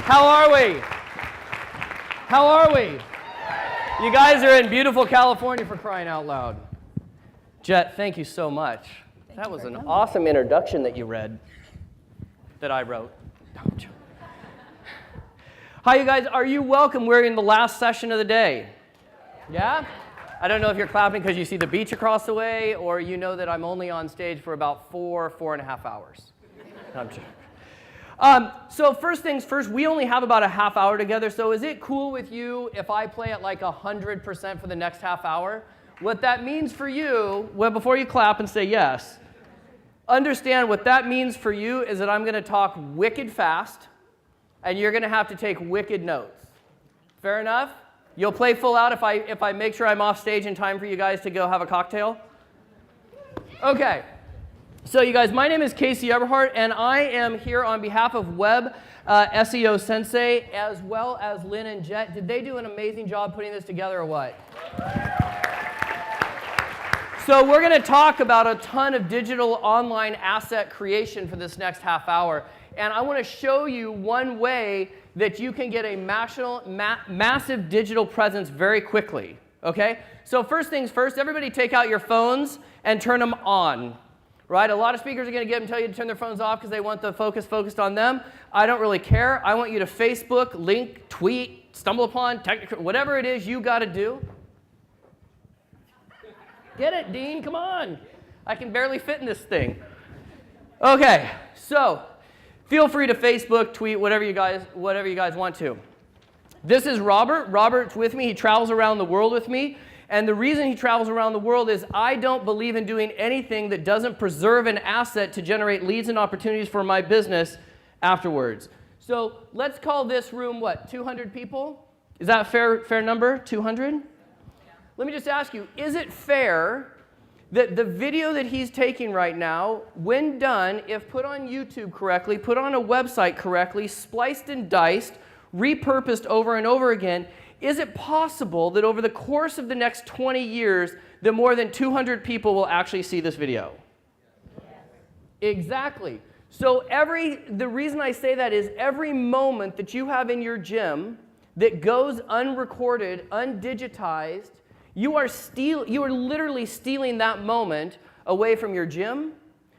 How are we? How are we? You guys are in beautiful California, for crying out loud. Jet, thank you so much. That was an awesome introduction that you read, that I wrote. Hi, you guys. Are you welcome? We're in the last session of the day. Yeah? I don't know if you're clapping because you see the beach across the way, or you know that I'm only on stage for about 4.5 hours. I'm joking. So first things first, we only have about a half hour together, so is it cool with you if I play at like 100% for the next half hour? What that means for you, well, before you clap and say yes, understand what that means for you is that I'm going to talk wicked fast, and you're going to have to take wicked notes. Fair enough? You'll play full out if I make sure I'm off stage in time for you guys to go have a cocktail? Okay. So you guys, my name is Casey Eberheart, and I am here on behalf of Web SEO Sensei, as well as Lynn and Jet. Did they do an amazing job putting this together or what? So we're going to talk about a ton of digital online asset creation for this next half hour. And I want to show you one way that you can get a massive digital presence very quickly. Okay? So first things first, everybody take out your phones and turn them on. Right? A lot of speakers are going to get them tell you to turn their phones off because they want the focus focused on them. I don't really care. I want you to Facebook, link, tweet, stumble upon, whatever it is you got to do. Get it, Dean? Come on. I can barely fit in this thing. Okay, so feel free to Facebook, tweet, whatever you guys want to. This is Robert. Robert's with me. He travels around the world with me. And the reason he travels around the world is I don't believe in doing anything that doesn't preserve an asset to generate leads and opportunities for my business afterwards. So let's call this room, what, 200 people? Is that a fair number, 200? Yeah. Let me just ask you, is it fair that the video that he's taking right now, when done, if put on YouTube correctly, put on a website correctly, spliced and diced, repurposed over and over again, is it possible that over the course of the next 20 years, that more than 200 people will actually see this video? Yes. Exactly. So the reason I say that is every moment that you have in your gym that goes unrecorded, undigitized, you are literally stealing that moment away from your gym,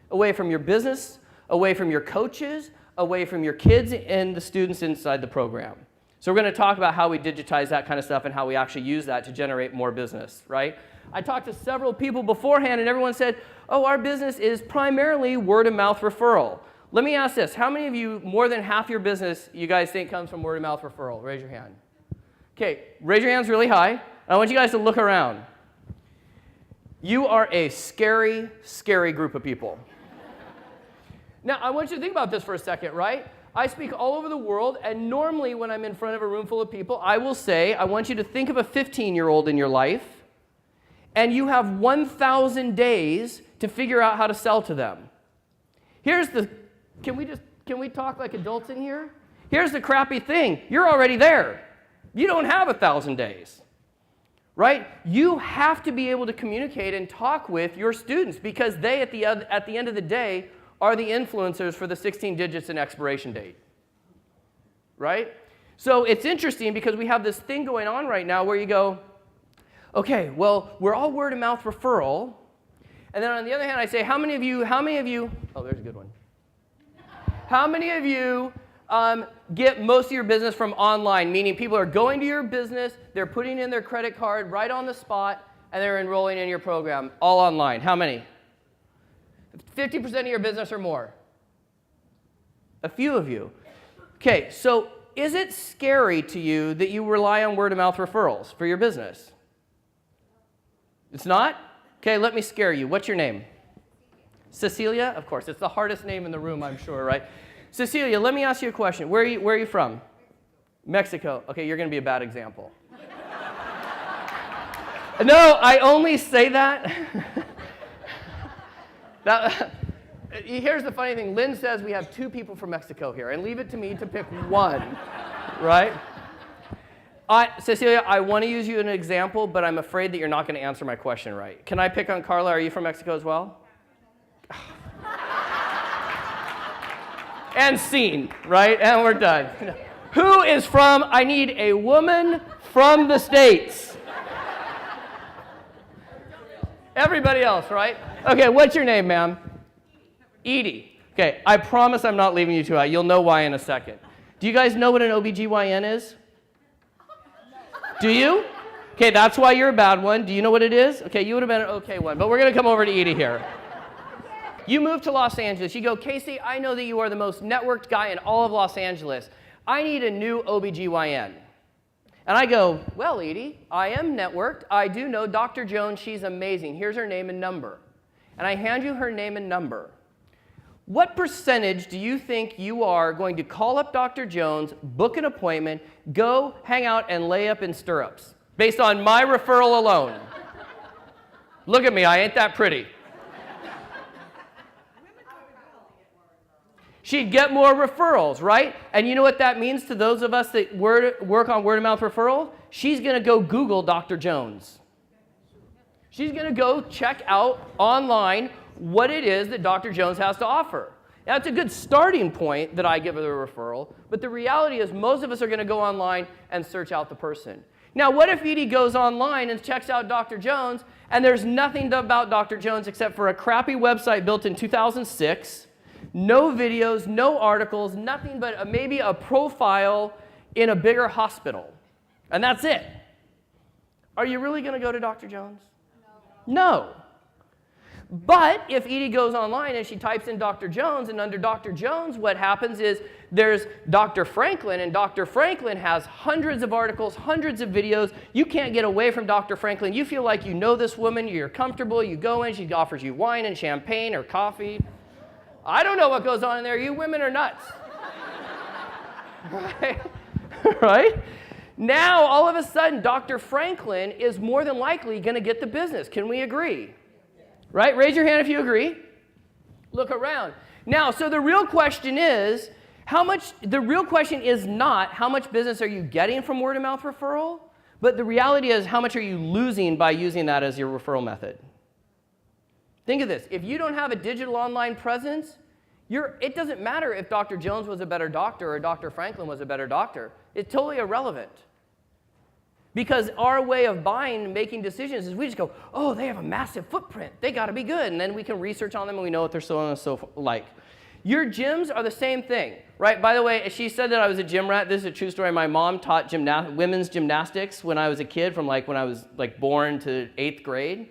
away from your business, away from your coaches, away from your kids and the students inside the program. So we're going to talk about how we digitize that kind of stuff and how we actually use that to generate more business, right? I talked to several people beforehand, and everyone said, oh, our business is primarily word-of-mouth referral. Let me ask this. How many of you, more than half your business, you guys think comes from word-of-mouth referral? Raise your hand. Okay, raise your hands really high. I want you guys to look around. You are a scary, scary group of people. Now, I want you to think about this for a second, right? I speak all over the world, and normally when I'm in front of a room full of people, I will say, I want you to think of a 15-year-old in your life, and you have 1,000 days to figure out how to sell to them. Can we talk like adults in here? Here's the crappy thing. You're already there. You don't have 1,000 days, right? You have to be able to communicate and talk with your students because they, at the end of the day, are the influencers for the 16 digits and expiration date, right? So it's interesting because we have this thing going on right now where you go, okay, well, we're all word-of-mouth referral, and then on the other hand, I say, how many of you, oh, there's a good one. How many of you get most of your business from online, meaning people are going to your business, they're putting in their credit card right on the spot, and they're enrolling in your program, all online? How many? 50% of your business or more? A few of you. Okay, so is it scary to you that you rely on word-of-mouth referrals for your business? It's not? Okay, let me scare you. What's your name? Cecilia? Of course, it's the hardest name in the room, I'm sure, right? Cecilia, let me ask you a question. Where are you from? Mexico. Okay, you're going to be a bad example. No, I only say that. Here's the funny thing. Lynn says we have 2 people from Mexico here, and leave it to me to pick one, right? Cecilia, I want to use you as an example, but I'm afraid that you're not going to answer my question right. Can I pick on Carla? Are you from Mexico as well? And scene, right? And we're done. Who is from, I need a woman from the States. Everybody else, right? Okay, what's your name, ma'am? Edie. Okay, I promise I'm not leaving you two out. You'll know why in a second. Do you guys know what an OBGYN is? Do you? Okay, that's why you're a bad one. Do you know what it is? Okay, you would have been an okay one, but we're going to come over to Edie here. You moved to Los Angeles. You go, Casey, I know that you are the most networked guy in all of Los Angeles. I need a new OBGYN. And I go, well, Edie, I am networked. I do know Dr. Jones. She's amazing. Here's her name and number. And I hand you her name and number. What percentage do you think you are going to call up Dr. Jones, book an appointment, go hang out and lay up in stirrups based on my referral alone? Look at me. I ain't that pretty. She'd get more referrals, right? And you know what that means to those of us that work on word-of-mouth referral? She's going to go Google Dr. Jones. She's going to go check out online what it is that Dr. Jones has to offer. Now, it's a good starting point that I give her the referral, but the reality is most of us are going to go online and search out the person. Now, what if Edie goes online and checks out Dr. Jones, and there's nothing about Dr. Jones except for a crappy website built in 2006, no videos, no articles, nothing but maybe a profile in a bigger hospital. And that's it. Are you really going to go to Dr. Jones? No. But if Edie goes online and she types in Dr. Jones, and under Dr. Jones, what happens is there's Dr. Franklin, and Dr. Franklin has hundreds of articles, hundreds of videos. You can't get away from Dr. Franklin. You feel like you know this woman, you're comfortable, you go in, she offers you wine and champagne or coffee. I don't know what goes on in there. You women are nuts. Right? Right? Now, all of a sudden, Dr. Franklin is more than likely going to get the business. Can we agree? Right? Raise your hand if you agree. Look around. Now, so the real question is, the real question is not how much business are you getting from word-of-mouth referral, but the reality is how much are you losing by using that as your referral method? Think of this. If you don't have a digital online presence, it doesn't matter if Dr. Jones was a better doctor or Dr. Franklin was a better doctor. It's totally irrelevant. Because our way of buying and making decisions is we just go, oh, they have a massive footprint. They got to be good. And then we can research on them and we know what they're so on and so like. Your gyms are the same thing, right? By the way, she said that I was a gym rat. This is a true story. My mom taught women's gymnastics when I was a kid, from when I was born to 8th grade.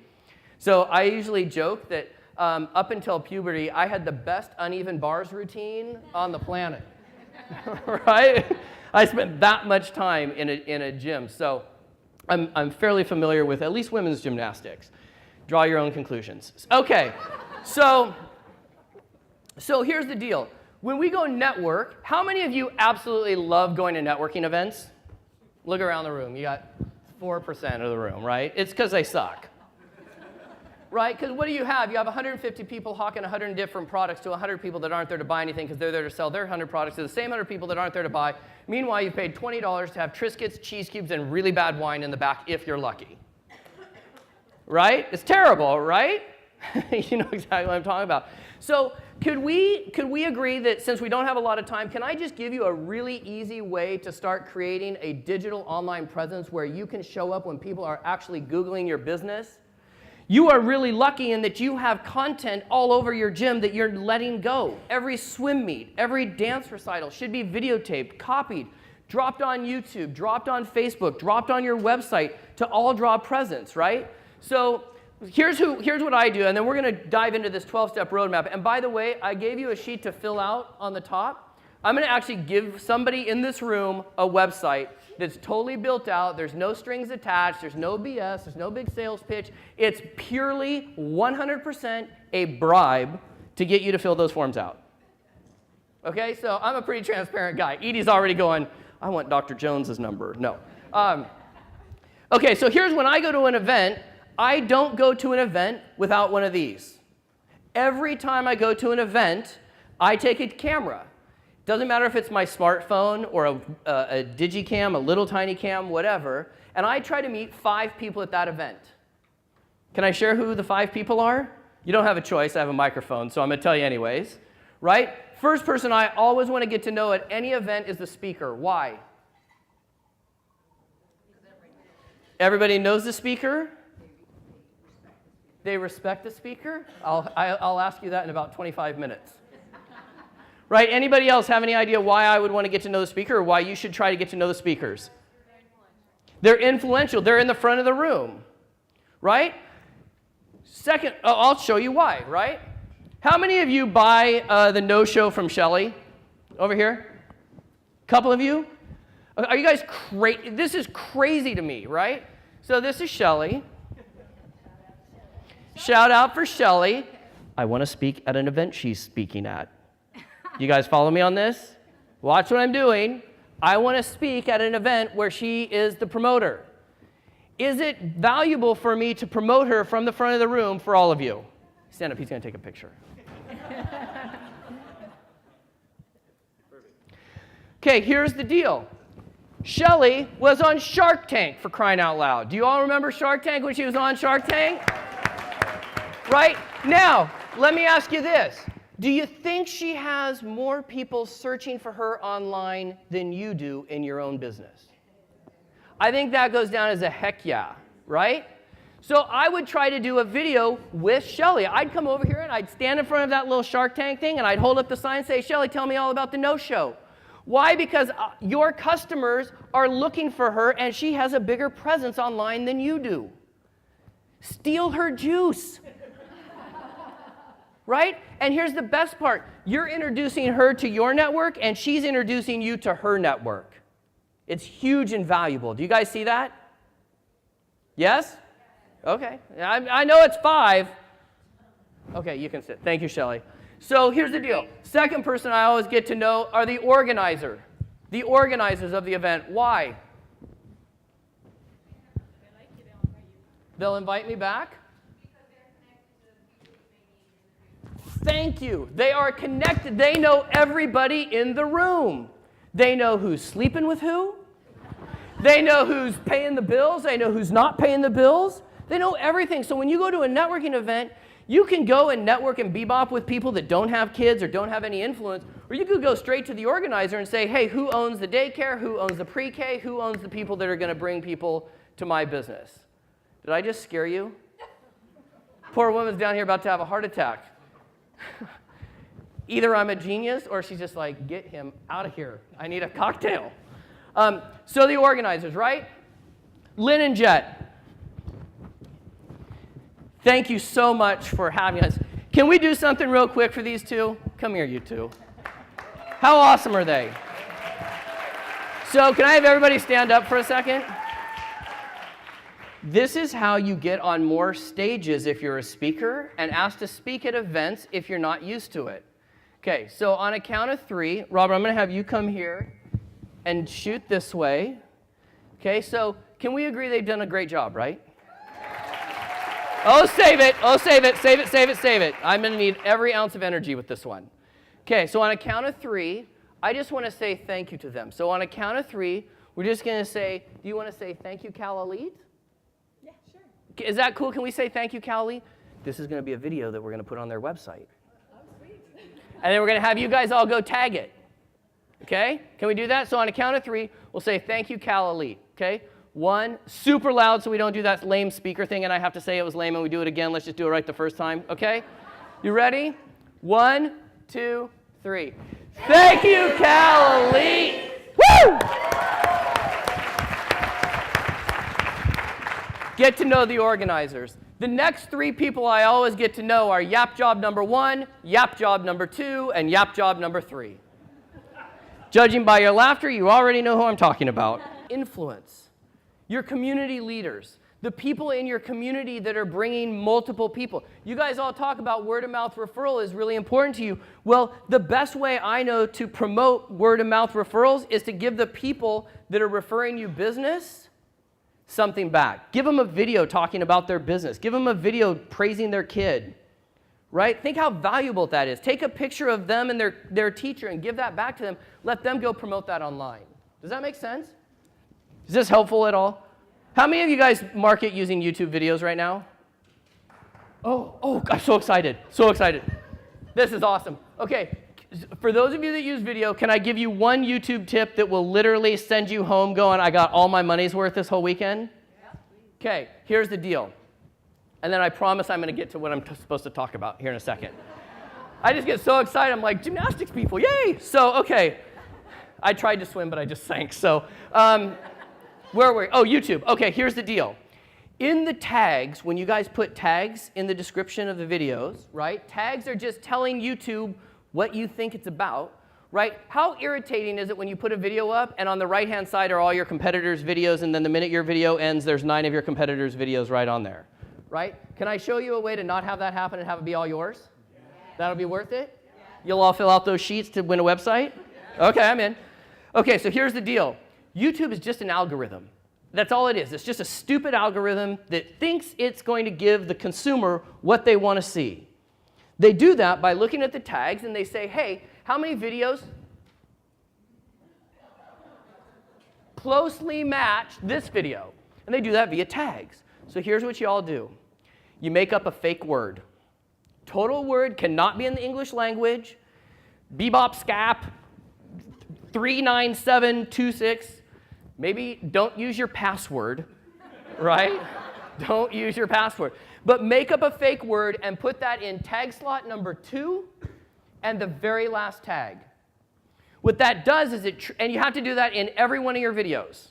So I usually joke that up until puberty, I had the best uneven bars routine on the planet, right? I spent that much time in a gym. So I'm fairly familiar with at least women's gymnastics. Draw your own conclusions. Okay, so here's the deal. When we go network, how many of you absolutely love going to networking events? Look around the room. You got 4% of the room, right? It's because they suck. Right? Because what do you have? You have 150 people hawking 100 different products to 100 people that aren't there to buy anything because they're there to sell their 100 products to the same 100 people that aren't there to buy. Meanwhile, you paid $20 to have Triscuits, cheese cubes, and really bad wine in the back if you're lucky. Right? It's terrible, right? You know exactly what I'm talking about. So could we agree that since we don't have a lot of time, can I just give you a really easy way to start creating a digital online presence where you can show up when people are actually Googling your business? You are really lucky in that you have content all over your gym that you're letting go. Every swim meet, every dance recital should be videotaped, copied, dropped on YouTube, dropped on Facebook, dropped on your website to all draw presence, right? So here's what I do, and then we're going to dive into this 12-step roadmap. And by the way, I gave you a sheet to fill out on the top. I'm going to actually give somebody in this room a website that's totally built out. There's no strings attached. There's no BS. There's no big sales pitch. It's purely 100% a bribe to get you to fill those forms out. Okay, so I'm a pretty transparent guy. Edie's already going, I want Dr. Jones's number. No. Okay, so here's when I go to an event. I don't go to an event without one of these. Every time I go to an event, I take a camera. Doesn't matter if it's my smartphone or a digicam, a little tiny cam, whatever, and I try to meet 5 people at that event. Can I share who the 5 people are? You don't have a choice. I have a microphone, so I'm going to tell you anyways. Right? First person I always want to get to know at any event is the speaker. Why? Everybody knows the speaker? They respect the speaker? I'll ask you that in about 25 minutes. Right? Anybody else have any idea why I would want to get to know the speaker or why you should try to get to know the speakers? They're influential. They're in the front of the room. Right? Second, I'll show you why, right? How many of you buy the no-show from Shelly? Over here? Couple of you? Are you guys crazy? This is crazy to me, right? So this is Shelly. Shout out for Shelly. I want to speak at an event she's speaking at. You guys follow me on this? Watch what I'm doing. I want to speak at an event where she is the promoter. Is it valuable for me to promote her from the front of the room for all of you? Stand up, he's going to take a picture. Okay, here's the deal. Shelly was on Shark Tank, for crying out loud. Do you all remember Shark Tank when she was on Shark Tank? Right? Now, let me ask you this. Do you think she has more people searching for her online than you do in your own business? I think that goes down as a heck yeah, right? So I would try to do a video with Shelly. I'd come over here and I'd stand in front of that little Shark Tank thing and I'd hold up the sign and say, Shelly, tell me all about the no-show. Why? Because your customers are looking for her and she has a bigger presence online than you do. Steal her juice. Right? And here's the best part. You're introducing her to your network and she's introducing you to her network. It's huge and valuable. Do you guys see that? Yes? Okay. I know it's 5. Okay, you can sit. Thank you, Shelly. So here's the deal. Second person I always get to know are the organizers of the event. Why? They'll invite me back? Thank you. They are connected. They know everybody in the room. They know who's sleeping with who. They know who's paying the bills. They know who's not paying the bills. They know everything. So when you go to a networking event, you can go and network and bebop with people that don't have kids or don't have any influence, or you could go straight to the organizer and say, hey, who owns the daycare? Who owns the pre-K? Who owns the people that are going to bring people to my business? Did I just scare you? Poor woman's down here about to have a heart attack. Either I'm a genius or she's just like, get him out of here. I need a cocktail. So the organizers, right? Lynn and Jet. Thank you so much for having us. Can we do something real quick for these two? Come here, you two. How awesome are they? So can I have everybody stand up for a second? This is how you get on more stages if you're a speaker and asked to speak at events if you're not used to it. Okay, so on a count of 3, Robert, I'm going to have you come here and shoot this way. Okay, so can we agree they've done a great job, right? Oh, save it. Oh, save it. Save it, save it, save it. I'm going to need every ounce of energy with this one. Okay, so on a count of 3, I just want to say thank you to them. So on a count of 3, we're just going to say, do you want to say thank you, Cal Elite? Yeah, sure. Is that cool? Can we say thank you, Cal Elite? This is going to be a video that we're going to put on their website. Oh, sweet. And then we're going to have you guys all go tag it. Okay? Can we do that? So on a count of 3, we'll say thank you, Cal Elite. Okay? 1, super loud so we don't do that lame speaker thing and I have to say it was lame and we do it again. Let's just do it right the first time. Okay? You ready? 1, 2, 3. Thank you, Cal Elite. Woo! Get to know the organizers. The next 3 people I always get to know are Yap Job number 1, Yap Job number 2, and Yap Job number 3. Judging by your laughter, you already know who I'm talking about. Influence. Your community leaders. The people in your community that are bringing multiple people. You guys all talk about word-of-mouth referral is really important to you. Well, the best way I know to promote word-of-mouth referrals is to give the people that are referring you business something back. Give them a video talking about their business. Give them a video praising their kid. Right? Think how valuable that is. Take a picture of them and their teacher and give that back to them. Let them go promote that online. Does that make sense? Is this helpful at all? How many of you guys market using YouTube videos right now? Oh, I'm so excited. So excited. This is awesome. Okay, For those of you that use video, can I give you one YouTube tip that will literally send you home going, I got all my money's worth this whole weekend? Okay, here's the deal. And then I promise I'm going to get to what I'm supposed to talk about here in a second. I just get so excited. I'm like, gymnastics people, yay! So, okay. I tried to swim, but I just sank. So, where were we? Oh, YouTube. Okay, here's the deal. In the tags, when you guys put tags in the description of the videos, right? Tags are just telling YouTube what you think it's about, right? How irritating is it when you put a video up and on the right-hand side are all your competitors' videos, and then the minute your video ends, there's 9 of your competitors' videos right on there, right? Can I show you a way to not have that happen and have it be all yours? Yeah. That'll be worth it? Yeah. You'll all fill out those sheets to win a website? Yeah. Okay, I'm in. Okay, so here's the deal. YouTube is just an algorithm. That's all it is. It's just a stupid algorithm that thinks it's going to give the consumer what they want to see. They do that by looking at the tags and they say, hey, how many videos closely match this video? And they do that via tags. So here's what you all do. You make up a fake word. Total word cannot be in the English language. Bebop scap 39726. Maybe don't use your password, right? Don't use your password. But make up a fake word and put that in tag slot number 2 and the very last tag. What that does is and you have to do that in every one of your videos.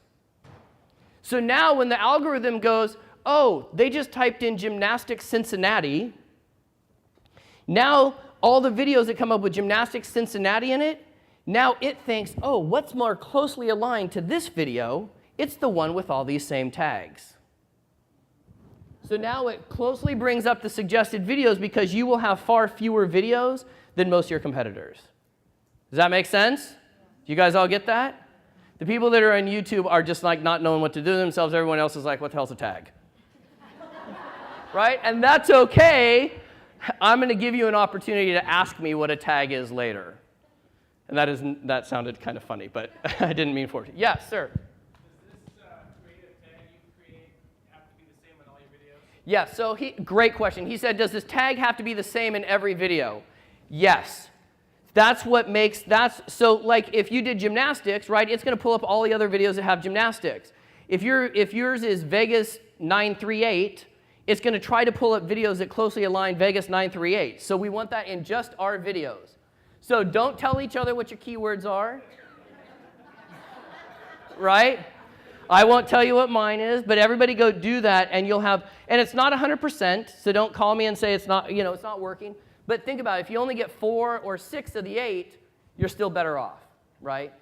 So now when the algorithm goes, oh, they just typed in gymnastics Cincinnati, now all the videos that come up with gymnastics Cincinnati in it, now it thinks, oh, what's more closely aligned to this video? It's the one with all these same tags. So now it closely brings up the suggested videos because you will have far fewer videos than most of your competitors. Does that make sense? Do you guys all get that? The people that are on YouTube are just like not knowing what to do themselves. Everyone else is like, what the hell's a tag? Right? And that's okay. I'm going to give you an opportunity to ask me what a tag is later. And that sounded kind of funny, but I didn't mean for it. Yes, sir. Does this creative tag you create have to be the same in all your videos? Yeah, so great question. He said, does this tag have to be the same in every video? Yes. That's what makes, so like if you did gymnastics, right, it's going to pull up all the other videos that have gymnastics. If yours is Vegas 938, it's going to try to pull up videos that closely align Vegas 938. So we want that in just our videos. So don't tell each other what your keywords are, right? I won't tell you what mine is, but everybody go do that, and you'll have, and it's not 100%, so don't call me and say it's not, it's not working. But think about it, if you only get 4 or 6 of the 8, you're still better off, right?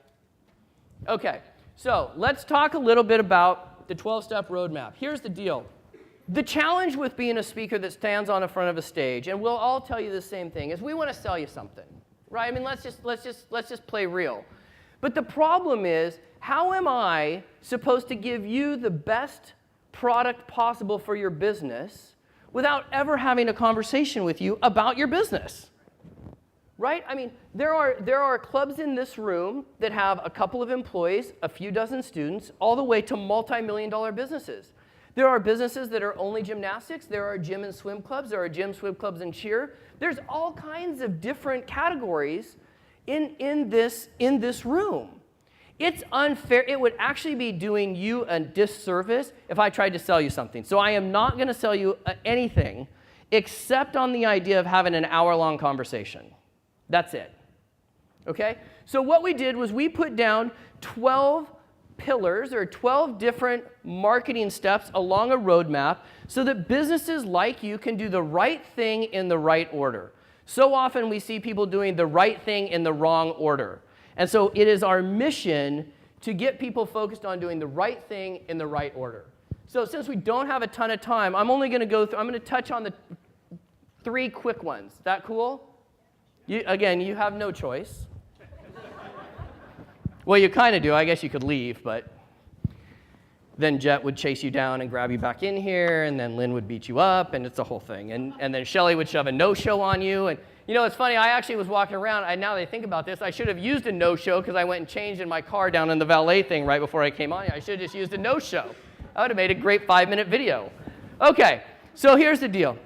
Okay, so let's talk a little bit about the 12-step roadmap. Here's the deal. The challenge with being a speaker that stands on the front of a stage, and we'll all tell you the same thing, is we want to sell you something. Right? I mean, let's just play real. But the problem is, how am I supposed to give you the best product possible for your business without ever having a conversation with you about your business? Right? I mean, there are clubs in this room that have a couple of employees, a few dozen students, all the way to multi-million-dollar businesses. There are businesses that are only gymnastics. There are gym and swim clubs. There are gym, swim clubs, and cheer. There's all kinds of different categories in this room. It's unfair. It would actually be doing you a disservice if I tried to sell you something. So I am not going to sell you anything except on the idea of having an hour-long conversation. That's it. Okay? So what we did was we put down 12 pillars or 12 different marketing steps along a roadmap so that businesses like you can do the right thing in the right order. So often we see people doing the right thing in the wrong order. And so it is our mission to get people focused on doing the right thing in the right order. So since we don't have a ton of time, I'm only going to go through, I'm going to touch on the 3 quick ones. That cool? Again, you have no choice. Well, you kind of do. I guess you could leave, but then Jet would chase you down and grab you back in here, and then Lynn would beat you up, and it's a whole thing. And then Shelly would shove a no-show on you. And it's funny, I actually was walking around, now that I think about this, I should have used a no-show because I went and changed in my car down in the valet thing right before I came on here. I should have just used a no-show. I would have made a great 5-minute video. Okay, so here's the deal.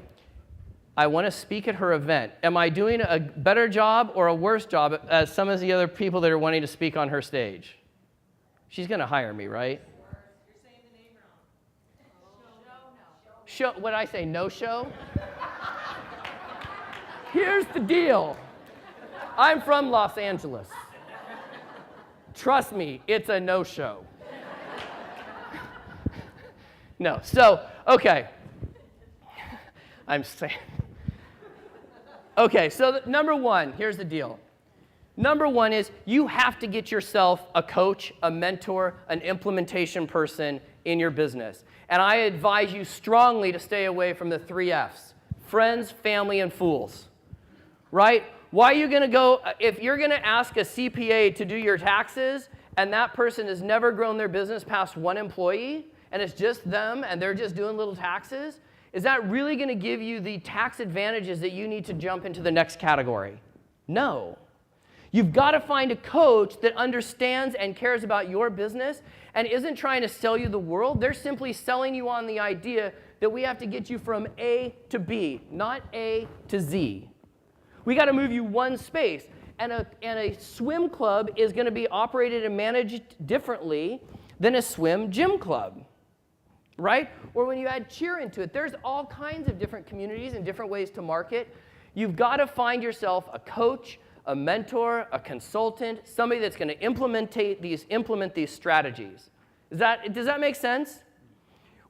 I want to speak at her event. Am I doing a better job or a worse job as some of the other people that are wanting to speak on her stage? She's going to hire me, right? You're saying the name wrong. Show, what did I say, no show? Here's the deal. I'm from Los Angeles. Trust me, it's a no-show. No, so, okay. I'm saying. Okay, so number one, here's the deal. Number one is you have to get yourself a coach, a mentor, an implementation person in your business. And I advise you strongly to stay away from the 3 F's: friends, family, and fools. Right? Why are you going to go, if you're going to ask a CPA to do your taxes and that person has never grown their business past 1 employee and it's just them and they're just doing little taxes, is that really going to give you the tax advantages that you need to jump into the next category? No. You've got to find a coach that understands and cares about your business and isn't trying to sell you the world. They're simply selling you on the idea that we have to get you from A to B, not A to Z. We got to move you one space. And a swim club is going to be operated and managed differently than a swim gym club, right? Or when you add cheer into it, there's all kinds of different communities and different ways to market. You've got to find yourself a coach, a mentor, a consultant, somebody that's going to implement these strategies. Does that make sense?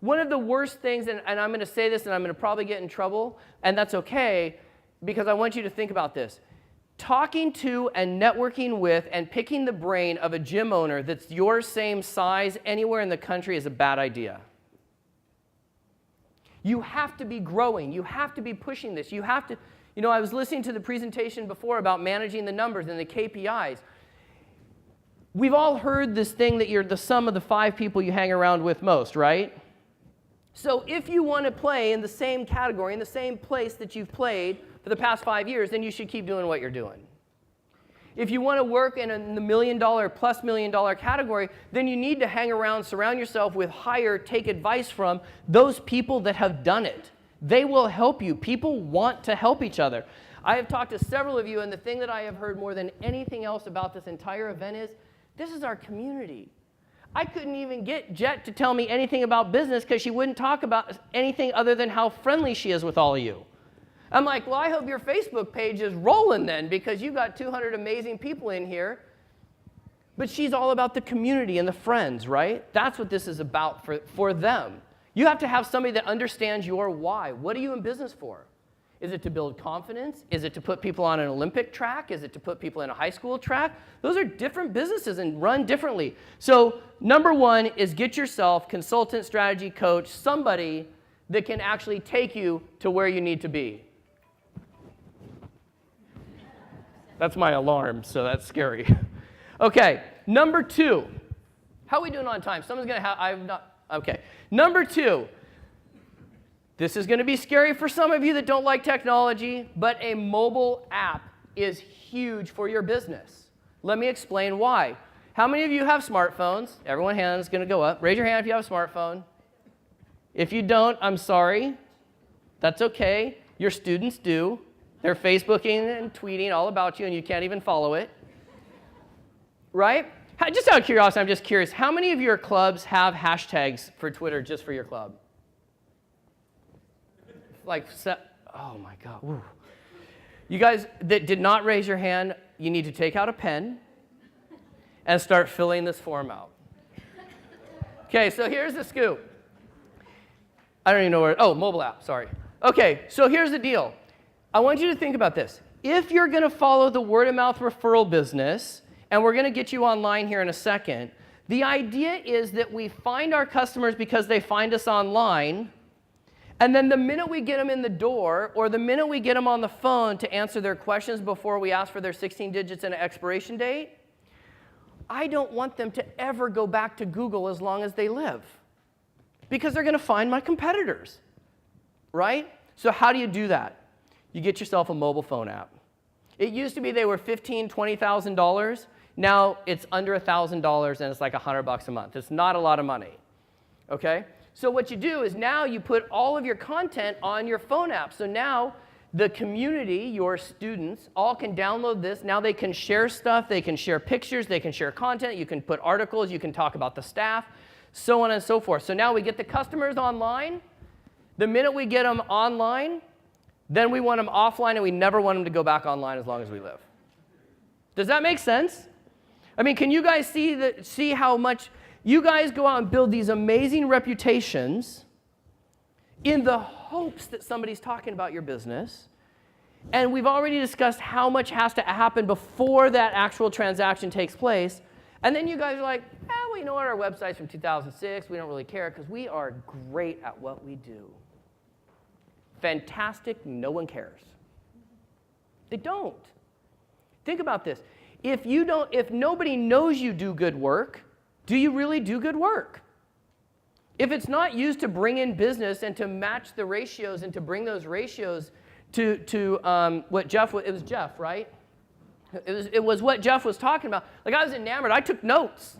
One of the worst things, and I'm going to say this and I'm going to probably get in trouble, and that's okay, because I want you to think about this. Talking to and networking with and picking the brain of a gym owner that's your same size anywhere in the country is a bad idea. You have to be growing. You have to be pushing this. You have to, I was listening to the presentation before about managing the numbers and the KPIs. We've all heard this thing that you're the sum of the 5 people you hang around with most, right? So if you want to play in the same category, in the same place that you've played for the past 5 years, then you should keep doing what you're doing. If you want to work in the $1 million plus $1 million category, then you need to hang around, surround yourself with, hire, take advice from those people that have done it. They will help you. People want to help each other. I have talked to several of you, and the thing that I have heard more than anything else about this entire event is, this is our community. I couldn't even get Jet to tell me anything about business because she wouldn't talk about anything other than how friendly she is with all of you. I'm like, well, I hope your Facebook page is rolling then because you've got 200 amazing people in here. But she's all about the community and the friends, right? That's what this is about for them. You have to have somebody that understands your why. What are you in business for? Is it to build confidence? Is it to put people on an Olympic track? Is it to put people in a high school track? Those are different businesses and run differently. So number one is get yourself consultant, strategy coach, somebody that can actually take you to where you need to be. That's my alarm, so that's scary. Okay, number 2. How are we doing on time? Someone's going to have, I'm not, okay. Number 2. This is going to be scary for some of you that don't like technology, but a mobile app is huge for your business. Let me explain why. How many of you have smartphones? Everyone's hand is going to go up. Raise your hand if you have a smartphone. If you don't, I'm sorry. That's okay. Your students do. They're Facebooking and tweeting all about you, and you can't even follow it. Right? Just out of curiosity, I'm just curious. How many of your clubs have hashtags for Twitter just for your club? Oh my God. Ooh. You guys that did not raise your hand, you need to take out a pen and start filling this form out. Okay, so here's the scoop. I don't even know where, mobile app, sorry. Okay, so here's the deal. I want you to think about this. If you're going to follow the word of mouth referral business, and we're going to get you online here in a second, the idea is that we find our customers because they find us online. And then the minute we get them in the door, or the minute we get them on the phone to answer their questions before we ask for their 16 digits and an expiration date, I don't want them to ever go back to Google as long as they live. Because they're going to find my competitors, right? So how do you do that? You get yourself a mobile phone app. It used to be they were $15,000, $20,000. Now it's under $1,000 and it's like $100 a month. It's not a lot of money, okay? So what you do is now you put all of your content on your phone app. So now the community, your students, all can download this. Now they can share stuff. They can share pictures. They can share content. You can put articles. You can talk about the staff, so on and so forth. So now we get the customers online. The minute we get them online, then we want them offline, and we never want them to go back online as long as we live. Does that make sense? I mean, can you guys see how much you guys go out and build these amazing reputations in the hopes that somebody's talking about your business? And we've already discussed how much has to happen before that actual transaction takes place. And then you guys are like, well, you know what, our website's from 2006. We don't really care because we are great at what we do. Fantastic, no one cares. They don't. Think about this. If nobody knows you do good work, do you really do good work? If it's not used to bring in business and to match the ratios and to bring those ratios to what Jeff, it was Jeff, right? It was what Jeff was talking about. Like, I was enamored. I took notes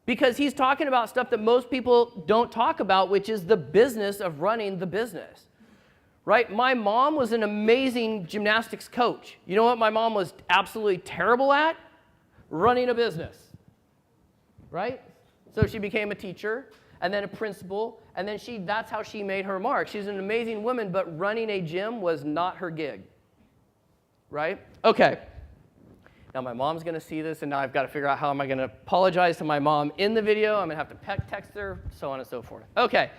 because he's talking about stuff that most people don't talk about, which is the business of running the business, right? My mom was an amazing gymnastics coach. You know what my mom was absolutely terrible at? Running a business, right? So she became a teacher and then a principal, and then that's how she made her mark. She's an amazing woman, but running a gym was not her gig, right? Okay. Now my mom's going to see this, and now I've got to figure out how am I going to apologize to my mom in the video. I'm going to have to text her, so on and so forth. Okay,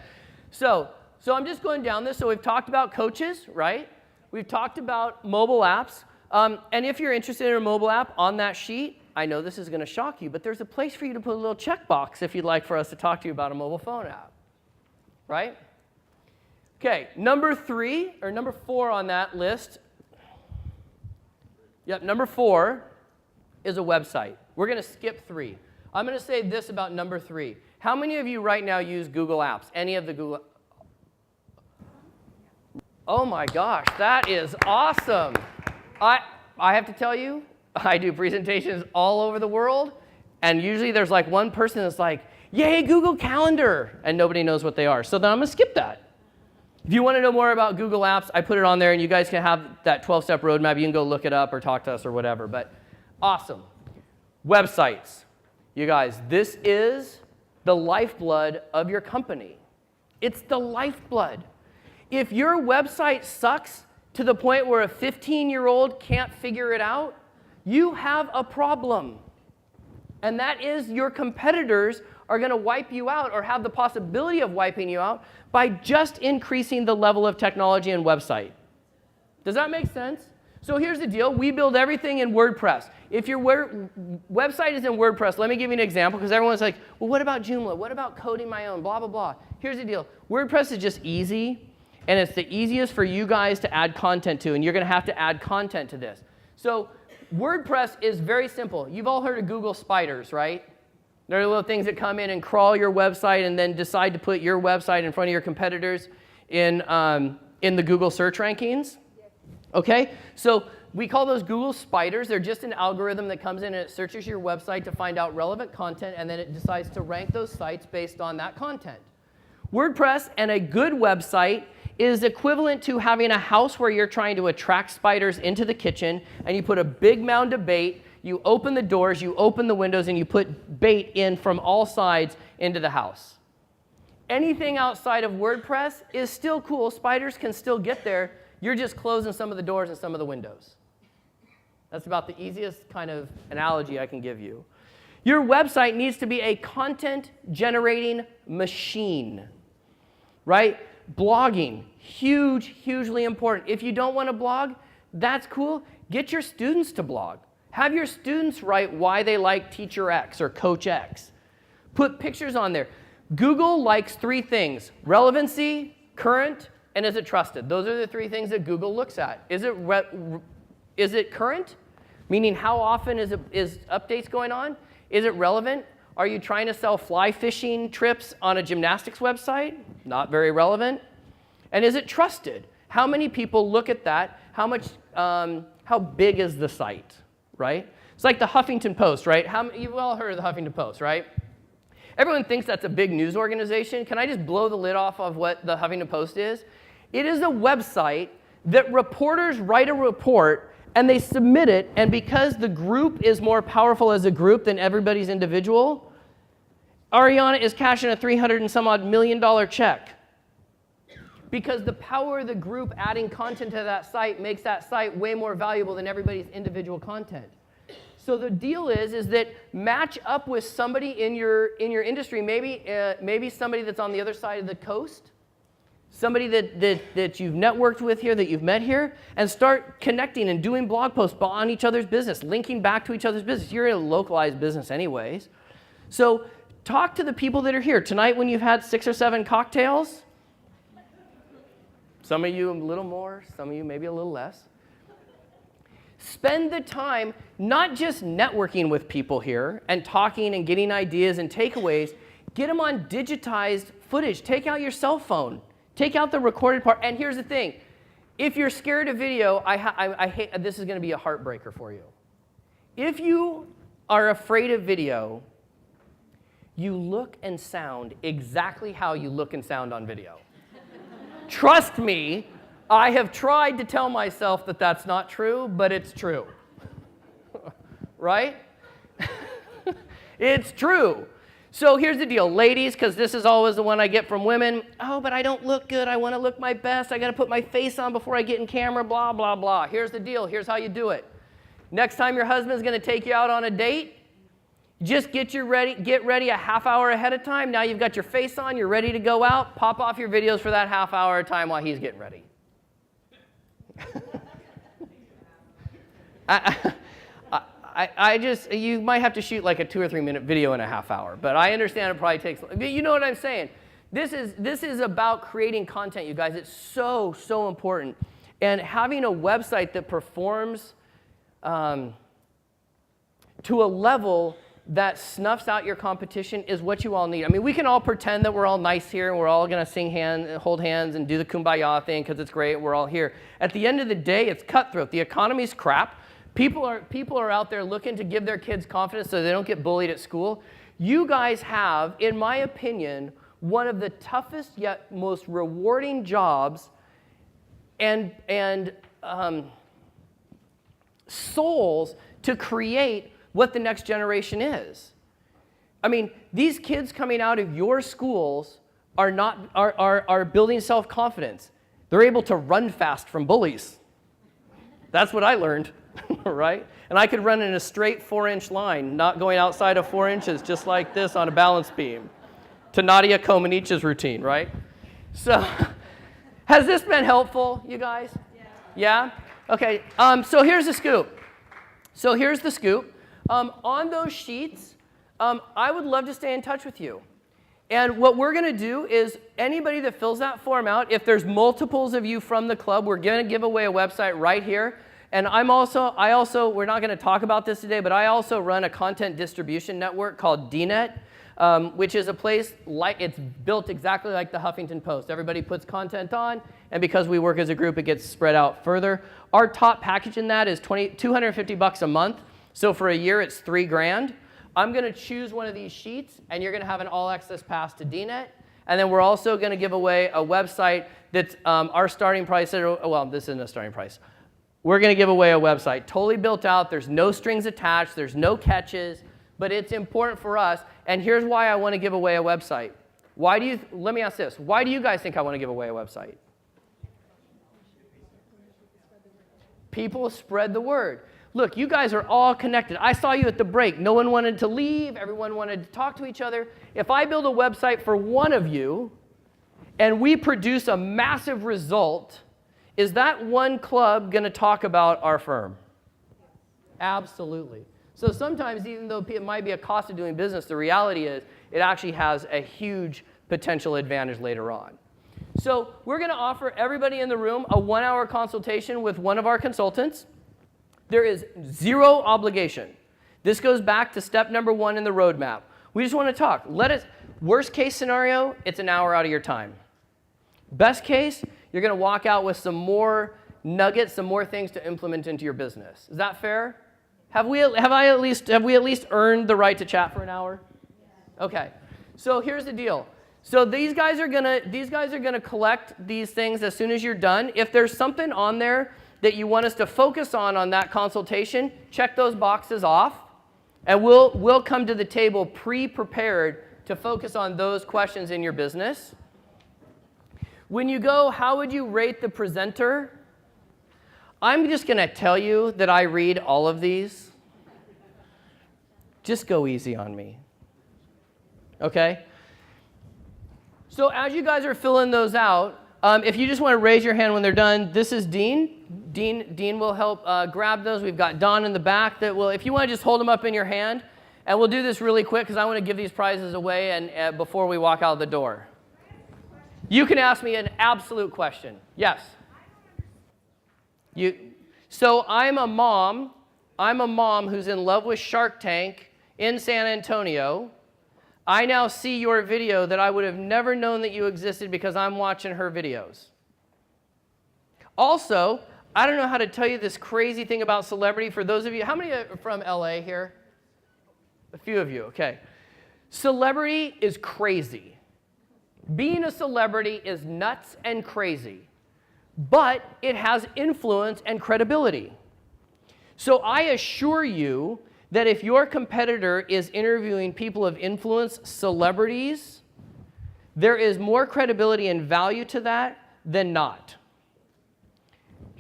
so I'm just going down this. So we've talked about coaches, right? We've talked about mobile apps. And if you're interested in a mobile app on that sheet, I know this is going to shock you, but there's a place for you to put a little checkbox if you'd like for us to talk to you about a mobile phone app, right? Okay, number 4 on that list. Yep, number 4 is a website. We're going to skip 3. I'm going to say this about number 3. How many of you right now use Google Apps? Any of the Google? Oh my gosh, that is awesome. I have to tell you, I do presentations all over the world, and usually there's like one person that's like, yay, Google Calendar, and nobody knows what they are. So then I'm going to skip that. If you want to know more about Google Apps, I put it on there, and you guys can have that 12-step roadmap. You can go look it up or talk to us or whatever. But awesome. Websites. You guys, this is the lifeblood of your company. It's the lifeblood. If your website sucks to the point where a 15-year-old can't figure it out, you have a problem. And that is your competitors are going to wipe you out or have the possibility of wiping you out by just increasing the level of technology and website. Does that make sense? So here's the deal. We build everything in WordPress. If your website is in WordPress, let me give you an example, because everyone's like, well, what about Joomla? What about coding my own? Blah, blah, blah. Here's the deal. WordPress is just easy, and it's the easiest for you guys to add content to, and you're going to have to add content to this. So WordPress is very simple. You've all heard of Google spiders, right? There are little things that come in and crawl your website and then decide to put your website in front of your competitors in the Google search rankings. Okay? So we call those Google spiders. They're just an algorithm that comes in and it searches your website to find out relevant content, and then it decides to rank those sites based on that content. WordPress and a good website is equivalent to having a house where you're trying to attract spiders into the kitchen, and you put a big mound of bait, you open the doors, you open the windows, and you put bait in from all sides into the house. Anything outside of WordPress is still cool. Spiders can still get there. You're just closing some of the doors and some of the windows. That's about the easiest kind of analogy I can give you. Your website needs to be a content-generating machine, right? Blogging, hugely important. If you don't want to blog, that's cool. Get your students to blog. Have your students write why they like Teacher X or Coach X. Put pictures on there. Google likes 3 things: relevancy, current, and is it trusted? Those are the 3 things that Google looks at. Is it current? Meaning how often is updates going on? Is it relevant? Are you trying to sell fly fishing trips on a gymnastics website? Not very relevant. And is it trusted? How many people look at that? How big is the site, right? It's like the Huffington Post, right? You've all heard of the Huffington Post, right? Everyone thinks that's a big news organization. Can I just blow the lid off of what the Huffington Post is? It is a website that reporters write a report and they submit it, and because the group is more powerful as a group than everybody's individual, Ariana is cashing a $300 and some odd million check. Because the power of the group adding content to that site makes that site way more valuable than everybody's individual content. So the deal is that match up with somebody in your industry, maybe somebody that's on the other side of the coast, somebody that you've networked with here, that you've met here, and start connecting and doing blog posts on each other's business, linking back to each other's business. You're in a localized business anyways. So talk to the people that are here. Tonight when you've had 6 or 7 cocktails, some of you a little more, some of you maybe a little less. Spend the time not just networking with people here and talking and getting ideas and takeaways. Get them on digitized footage. Take out your cell phone. Take out the recorded part. And here's the thing. If you're scared of video, I hate, this is going to be a heartbreaker for you. If you are afraid of video, you look and sound exactly how you look and sound on video. Trust me, I have tried to tell myself that that's not true, but it's true. Right? It's true. So here's the deal, ladies, because this is always the one I get from women. Oh, but I don't look good. I want to look my best. I got to put my face on before I get in camera, blah, blah, blah. Here's the deal. Here's how you do it. Next time your husband's going to take you out on a date, just get ready a half hour ahead of time. Now you've got your face on. You're ready to go out. Pop off your videos for that half hour of time while he's getting ready. You might have to shoot like a 2 or 3 minute video in a half hour, but I understand it probably takes, but you know what I'm saying. This is about creating content, you guys. It's so, so important. And having a website that performs to a level that snuffs out your competition is what you all need. I mean, we can all pretend that we're all nice here and we're all going to hold hands and do the kumbaya thing because it's great. We're all here. At the end of the day, it's cutthroat. The economy's crap. People are out there looking to give their kids confidence so they don't get bullied at school. You guys have, in my opinion, one of the toughest yet most rewarding jobs and souls to create what the next generation is. I mean, these kids coming out of your schools are building self-confidence. They're able to run fast from bullies. That's what I learned, right? And I could run in a straight 4-inch line, not going outside of 4 inches, just like this on a balance beam, to Nadia Comaneci's routine, right? So, has this been helpful, you guys? Yeah? Okay, so here's the scoop. On those sheets, I would love to stay in touch with you. And what we're going to do is anybody that fills that form out, if there's multiples of you from the club, we're going to give away a website right here. And we're not going to talk about this today, but I also run a content distribution network called DNet, which is a place it's built exactly like the Huffington Post. Everybody puts content on, and because we work as a group, it gets spread out further. Our top package in that is $250 a month. So for a year, it's $3,000. I'm going to choose one of these sheets, and you're going to have an all-access pass to DNet. And then we're also going to give away a website that's our starting price. Well, this isn't a starting price. We're going to give away a website totally built out. There's no strings attached. There's no catches. But it's important for us. And here's why I want to give away a website. Let me ask this. Why do you guys think I want to give away a website? People spread the word. Look, you guys are all connected. I saw you at the break. No one wanted to leave. Everyone wanted to talk to each other. If I build a website for one of you and we produce a massive result, is that one club going to talk about our firm? Absolutely. So sometimes, even though it might be a cost of doing business, the reality is it actually has a huge potential advantage later on. So we're going to offer everybody in the room a 1-hour consultation with one of our consultants. There is zero obligation. This goes back to step number 1 in the roadmap. We just want to talk. Worst case scenario, it's an hour out of your time. Best case, you're going to walk out with some more nuggets, some more things to implement into your business. Is that fair? Have we at least earned the right to chat for an hour? Okay. So here's the deal. So these guys are gonna collect these things as soon as you're done. If there's something on there that you want us to focus on that consultation, check those boxes off, and we'll come to the table pre-prepared to focus on those questions in your business. When you go, how would you rate the presenter? I'm just gonna tell you that I read all of these. Just go easy on me, okay? So as you guys are filling those out, if you just want to raise your hand when they're done, this is Dean. Dean will help grab those. We've got Don in the back that will, if you want to just hold them up in your hand, and we'll do this really quick because I want to give these prizes away and before we walk out the door. You can ask me an absolute question. Yes? So I'm a mom who's in love with Shark Tank in San Antonio. I now see your video that I would have never known that you existed because I'm watching her videos. Also, I don't know how to tell you this crazy thing about celebrity. For those of you, how many are from LA here? A few of you, okay. Celebrity is crazy. Being a celebrity is nuts and crazy, but it has influence and credibility. So I assure you that if your competitor is interviewing people of influence, celebrities, there is more credibility and value to that than not.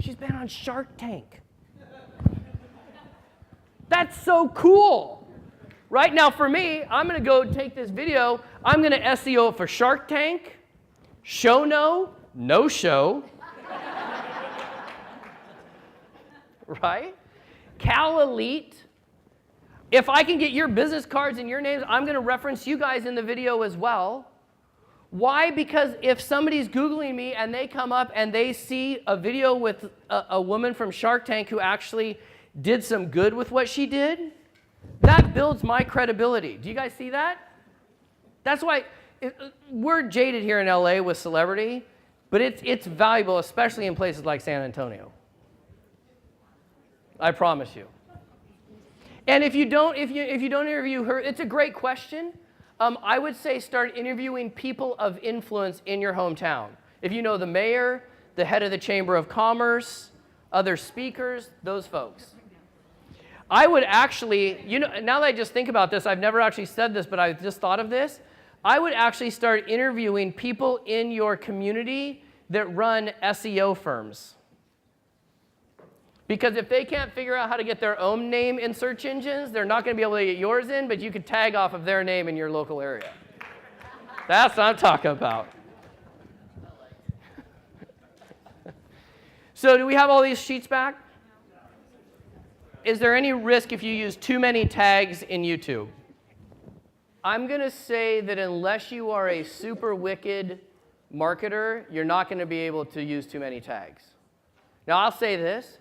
She's been on Shark Tank. That's so cool. Right now for me, I'm going to go take this video. I'm going to SEO it for Shark Tank, Show No Show, right? Cal Elite. If I can get your business cards and your names, I'm going to reference you guys in the video as well. Why? Because if somebody's Googling me and they come up and they see a video with a woman from Shark Tank who actually did some good with what she did, that builds my credibility. Do you guys see that? That's why we're jaded here in LA with celebrity, but it's valuable, especially in places like San Antonio. I promise you. And if you don't interview her, it's a great question. I would say start interviewing people of influence in your hometown. If you know the mayor, the head of the Chamber of Commerce, other speakers, those folks. I would actually, now that I just think about this, I've never actually said this, but I just thought of this. I would actually start interviewing people in your community that run SEO firms. Because if they can't figure out how to get their own name in search engines, they're not going to be able to get yours in, but you could tag off of their name in your local area. That's what I'm talking about. So do we have all these sheets back? Is there any risk if you use too many tags in YouTube? I'm going to say that unless you are a super wicked marketer, you're not going to be able to use too many tags. Now, I'll say this.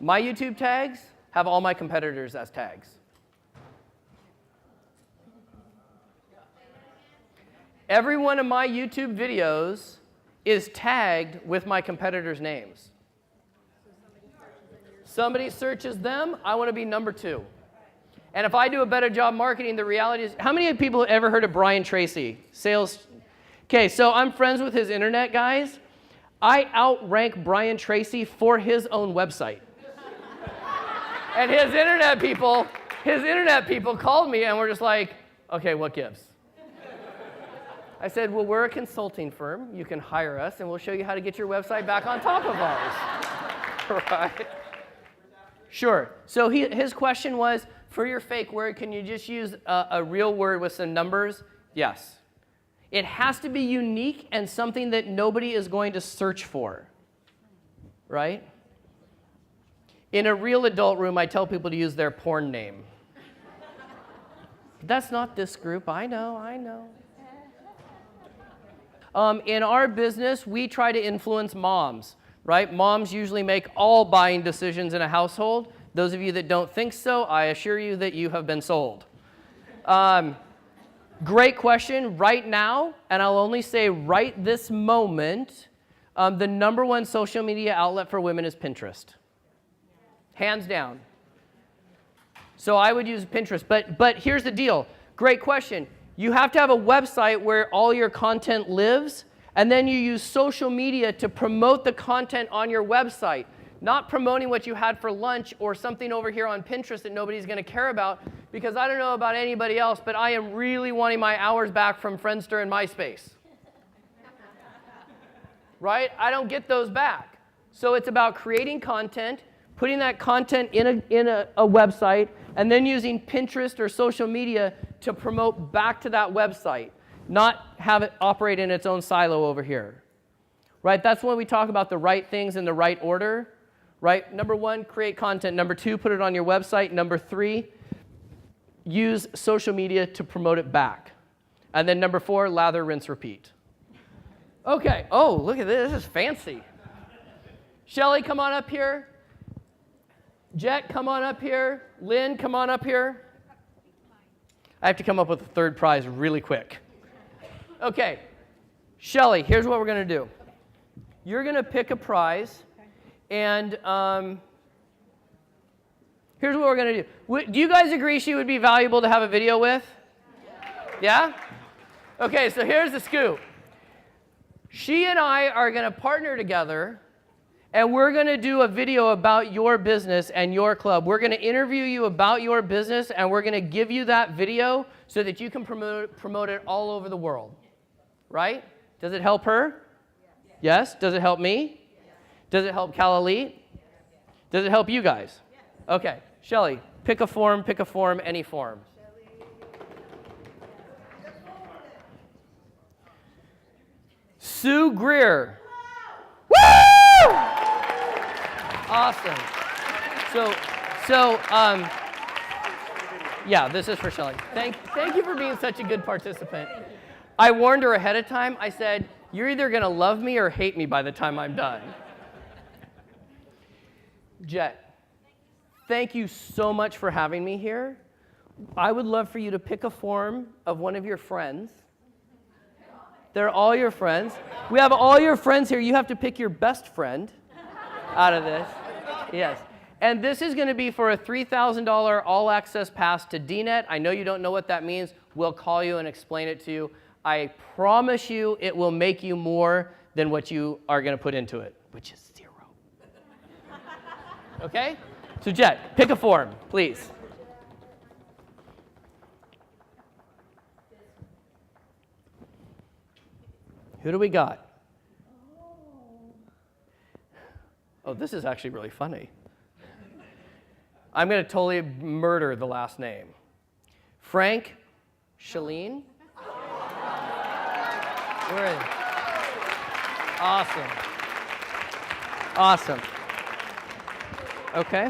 My YouTube tags have all my competitors as tags. Every one of my YouTube videos is tagged with my competitors' names. Somebody searches them, I want to be number 2. And if I do a better job marketing, the reality is, how many people have ever heard of Brian Tracy? Sales. Okay, so I'm friends with his internet guys. I outrank Brian Tracy for his own website. And his internet people called me and were just like, okay, what gives? I said, well, we're a consulting firm. You can hire us, and we'll show you how to get your website back on top of ours. Right? Sure. So his question was, for your fake word, can you just use a real word with some numbers? Yes. It has to be unique and something that nobody is going to search for. Right? In a real adult room, I tell people to use their porn name. That's not this group. I know. In our business, we try to influence moms, right? Moms usually make all buying decisions in a household. Those of you that don't think so, I assure you that you have been sold. Great question. Right now, and I'll only say right this moment, the number 1 social media outlet for women is Pinterest. Hands down. So I would use Pinterest. But here's the deal. Great question. You have to have a website where all your content lives, and then you use social media to promote the content on your website. Not promoting what you had for lunch or something over here on Pinterest that nobody's going to care about, because I don't know about anybody else, but I am really wanting my hours back from Friendster and MySpace. Right? I don't get those back. So it's about creating content, putting that content in a website, and then using Pinterest or social media to promote back to that website, not have it operate in its own silo over here. Right? That's when we talk about the right things in the right order. Right? Number 1, create content. Number 2, put it on your website. Number 3, use social media to promote it back. And then number 4, lather, rinse, repeat. Okay. Oh, look at this. This is fancy. Shelly, come on up here. Jet, come on up here. Lynn, come on up here. I have to come up with a third prize really quick. Okay. Shelly, here's what we're going to do. You're going to pick a prize, and here's what we're going to do. Do you guys agree she would be valuable to have a video with? Yeah? Okay, so here's the scoop. She and I are going to partner together, and we're going to do a video about your business and your club. We're going to interview you about your business, and we're going to give you that video so that you can promote it all over the world. Right? Does it help her? Yes. Does it help me? Does it help Cal-Elite? Does it help you guys? Okay. Shelly, pick a form, any form. Sue Greer. Woo! Awesome. Yeah, this is for Shelly. Thank you for being such a good participant. I warned her ahead of time. I said, you're either going to love me or hate me by the time I'm done. Jet, thank you so much for having me here. I would love for you to pick a form of one of your friends. They're all your friends. We have all your friends here. You have to pick your best friend out of this. Yes. And this is going to be for a $3,000 all-access pass to DNet. I know you don't know what that means. We'll call you and explain it to you. I promise you it will make you more than what you are going to put into it, which is 0. Okay? So Jet, pick a form, please. Who do we got? Oh, this is actually really funny. I'm going to totally murder the last name. Frank Shalene? Where is it? Awesome. Awesome. Okay.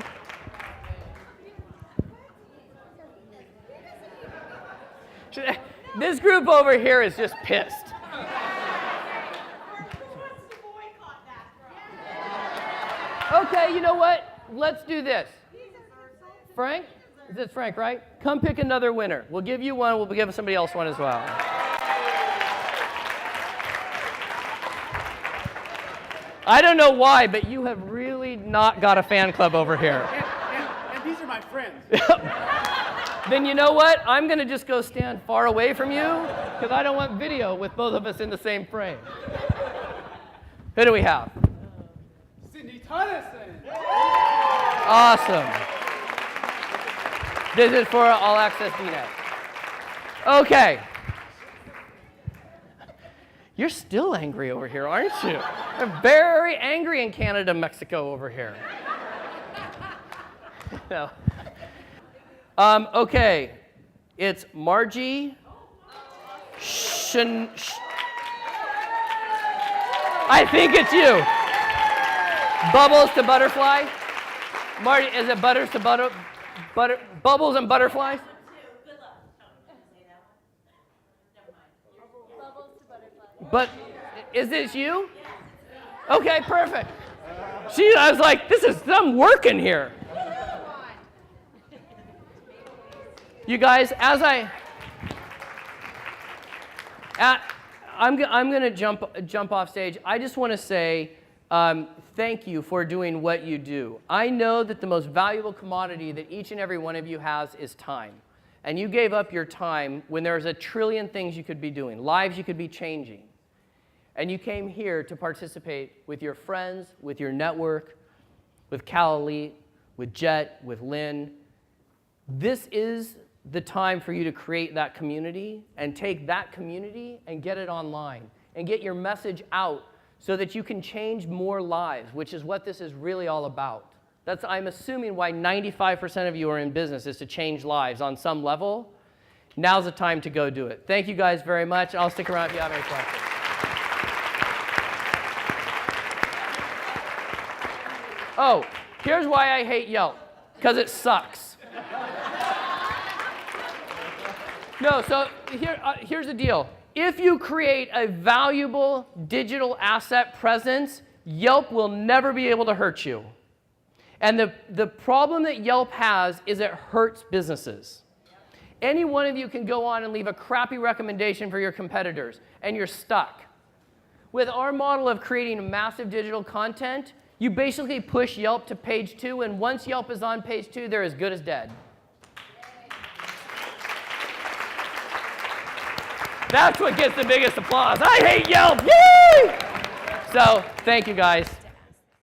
This group over here is just pissed. Okay, you know what? Let's do this. Frank? Is this Frank, right? Come pick another winner. We'll give you one. We'll give somebody else one as well. I don't know why, but you have really not got a fan club over here. And these are my friends. Then you know what? I'm going to just go stand far away from you because I don't want video with both of us in the same frame. Who do we have? Awesome. This is for All Access DNet. Okay. You're still angry over here, aren't you? They're very angry in Canada, Mexico over here. No. Okay. It's Margie. I think it's you. Bubbles to butterfly. Marty, is it butters to butter? Bubbles and butterflies? Good luck. Never mind. Bubbles to butterflies. But is this you? Okay, perfect. I was like, this is some work in here. You guys, I'm going to jump off stage. I just want to say thank you for doing what you do. I know that the most valuable commodity that each and every one of you has is time. and you gave up your time when there's a trillion things you could be doing, lives you could be changing, and you came here to participate with your friends, with your network, with Cal Elite, with Jet, with Lynn, this is the time for you to create that community and take that community and get it online and get your message out so that you can change more lives, which is what this is really all about. That's, I'm assuming, why 95% of you are in business, is to change lives on some level. Now's the time to go do it. Thank you guys very much. I'll stick around if you have any questions. Oh, here's why I hate Yelp, because it sucks. No, so here's the deal. If you create a valuable digital asset presence, Yelp will never be able to hurt you. And the problem that Yelp has is it hurts businesses. Any one of you can go on and leave a crappy recommendation for your competitors, and you're stuck. With our model of creating massive digital content, you basically push Yelp to page 2, and once Yelp is on page 2, they're as good as dead. That's what gets the biggest applause. I hate Yelp. Yay! So, thank you guys.